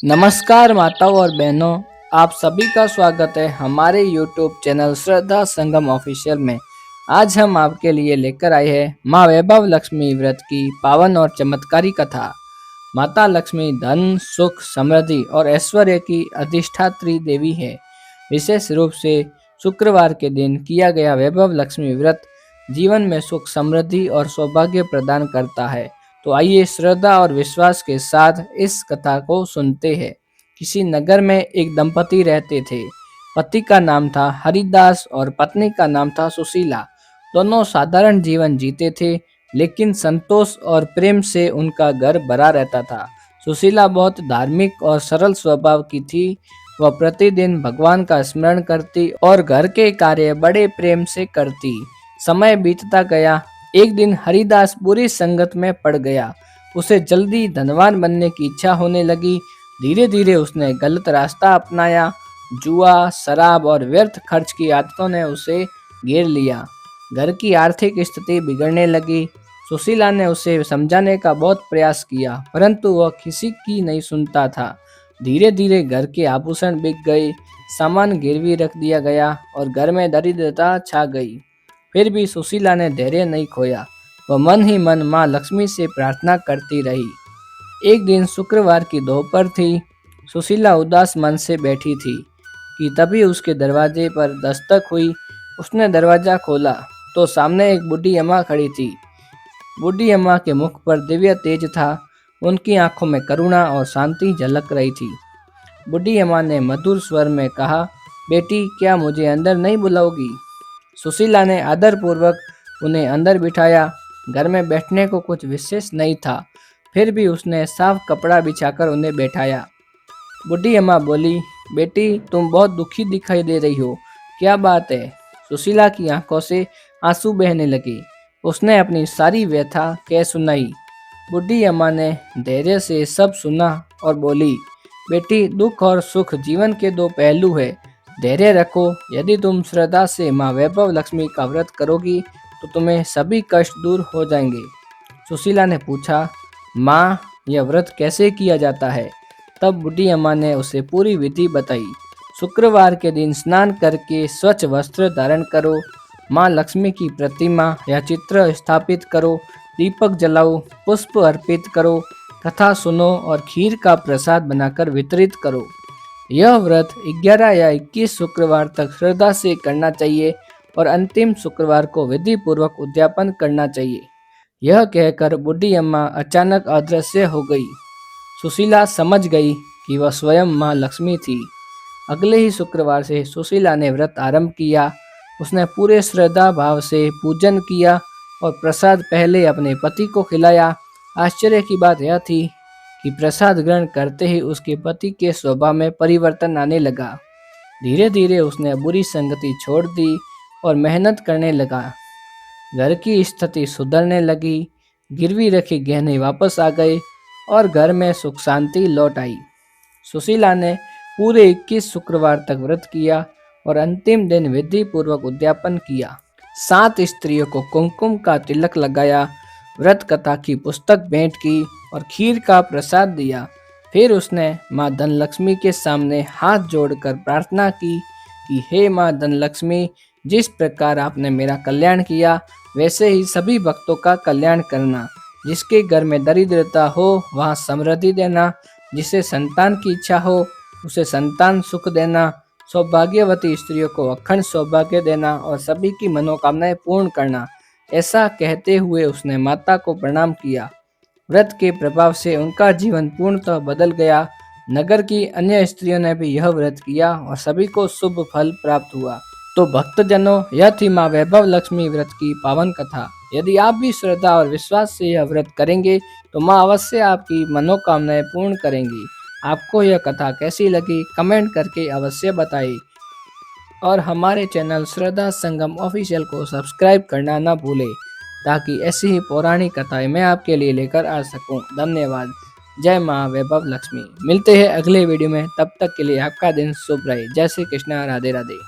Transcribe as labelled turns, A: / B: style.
A: नमस्कार माताओं और बहनों, आप सभी का स्वागत है हमारे YouTube चैनल श्रद्धा संगम ऑफिशियल में। आज हम आपके लिए लेकर आए हैं माँ वैभव लक्ष्मी व्रत की पावन और चमत्कारी कथा। माता लक्ष्मी धन, सुख, समृद्धि और ऐश्वर्य की अधिष्ठात्री देवी है। विशेष रूप से शुक्रवार के दिन किया गया वैभव लक्ष्मी व्रत जीवन में सुख, समृद्धि और सौभाग्य प्रदान करता है। तो आइए श्रद्धा और विश्वास के साथ इस कथा को सुनते हैं। किसी नगर में एक दंपति रहते थे। पति का नाम था हरिदास और पत्नी का नाम था सुशीला। दोनों साधारण जीवन जीते थे, लेकिन संतोष और प्रेम से उनका घर भरा रहता था। सुशीला बहुत धार्मिक और सरल स्वभाव की थी। वह प्रतिदिन भगवान का स्मरण करती और घर के कार्य बड़े प्रेम से करती। समय बीतता गया। एक दिन हरिदास बुरी संगत में पड़ गया। उसे जल्दी धनवान बनने की इच्छा होने लगी। धीरे धीरे उसने गलत रास्ता अपनाया। जुआ, शराब और व्यर्थ खर्च की आदतों ने उसे घेर लिया। घर की आर्थिक स्थिति बिगड़ने लगी। सुशीला ने उसे समझाने का बहुत प्रयास किया, परंतु वह किसी की नहीं सुनता था। धीरे धीरे घर के आभूषण बिक गए, सामान गिरवी रख दिया गया और घर में दरिद्रता छा गई। फिर भी सुशीला ने धैर्य नहीं खोया। वह मन ही मन माँ लक्ष्मी से प्रार्थना करती रही। एक दिन शुक्रवार की दोपहर थी। सुशीला उदास मन से बैठी थी कि तभी उसके दरवाजे पर दस्तक हुई। उसने दरवाजा खोला तो सामने एक बूढ़ी अम्मा खड़ी थी। बूढ़ी अम्मा के मुख पर दिव्य तेज था। उनकी आंखों में करुणा और शांति झलक रही थी। बूढ़ी अम्मा ने मधुर स्वर में कहा, बेटी, क्या मुझे अंदर नहीं बुलाओगी? सुशीला ने आदरपूर्वक उन्हें अंदर बिठाया। घर में बैठने को कुछ विशेष नहीं था, फिर भी उसने साफ कपड़ा बिछाकर उन्हें बैठाया। बूढ़ी अम्मा बोली, बेटी, तुम बहुत दुखी दिखाई दे रही हो, क्या बात है? सुशीला की आंखों से आंसू बहने लगे। उसने अपनी सारी व्यथा कह सुनाई। बूढ़ी अम्मा ने धैर्य से सब सुना और बोली, बेटी, दुख और सुख जीवन के दो पहलू है। धैर्य रखो। यदि तुम श्रद्धा से माँ वैभव लक्ष्मी का व्रत करोगी तो तुम्हें सभी कष्ट दूर हो जाएंगे। सुशीला ने पूछा, माँ, यह व्रत कैसे किया जाता है? तब बूढ़ी अम्मा ने उसे पूरी विधि बताई। शुक्रवार के दिन स्नान करके स्वच्छ वस्त्र धारण करो, माँ लक्ष्मी की प्रतिमा या चित्र स्थापित करो, दीपक जलाओ, पुष्प अर्पित करो, कथा सुनो और खीर का प्रसाद बनाकर वितरित करो। यह व्रत 11 या 21 शुक्रवार तक श्रद्धा से करना चाहिए और अंतिम शुक्रवार को विधि पूर्वक उद्यापन करना चाहिए। यह कहकर बूढ़ी अम्मा अचानक अदृश्य हो गई। सुशीला समझ गई कि वह स्वयं माँ लक्ष्मी थी। अगले ही शुक्रवार से सुशीला ने व्रत आरंभ किया। उसने पूरे श्रद्धा भाव से पूजन किया और प्रसाद पहले अपने पति को खिलाया। आश्चर्य की बात यह थी कि प्रसाद ग्रहण करते ही उसके पति के स्वभाव में परिवर्तन आने लगा। धीरे धीरे उसने बुरी संगति छोड़ दी और मेहनत करने लगा। घर की स्थिति सुधरने लगी। गिरवी रखी गहने वापस आ गए और घर में सुख शांति लौट आई। सुशीला ने पूरे 21 शुक्रवार तक व्रत किया और अंतिम दिन विधि पूर्वक उद्यापन किया। 7 स्त्रियों को कुमकुम का तिलक लगाया, व्रत कथा की पुस्तक भेंट की और खीर का प्रसाद दिया। फिर उसने माँ धनलक्ष्मी के सामने हाथ जोड़कर प्रार्थना की कि हे माँ धनलक्ष्मी, जिस प्रकार आपने मेरा कल्याण किया, वैसे ही सभी भक्तों का कल्याण करना। जिसके घर में दरिद्रता हो वहाँ समृद्धि देना, जिसे संतान की इच्छा हो उसे संतान सुख देना, सौभाग्यवती स्त्रियों को अखंड सौभाग्य देना और सभी की मनोकामनाएं पूर्ण करना। ऐसा कहते हुए उसने माता को प्रणाम किया। व्रत के प्रभाव से उनका जीवन पूर्णतः बदल गया। नगर की अन्य स्त्रियों ने भी यह व्रत किया और सभी को शुभ फल प्राप्त हुआ। तो भक्तजनों, यह थी माँ वैभव लक्ष्मी व्रत की पावन कथा। यदि आप भी श्रद्धा और विश्वास से यह व्रत करेंगे तो माँ अवश्य आपकी मनोकामनाएं पूर्ण करेंगी। आपको यह कथा कैसी लगी, कमेंट करके अवश्य बताइए और हमारे चैनल श्रद्धा संगम ऑफिशियल को सब्सक्राइब करना ना भूलें, ताकि ऐसी ही पौराणिक कथाएं मैं आपके लिए लेकर आ सकूं। धन्यवाद। जय माँ वैभव लक्ष्मी। मिलते हैं अगले वीडियो में, तब तक के लिए आपका दिन शुभ रहे। जय श्री कृष्णा, राधे राधे।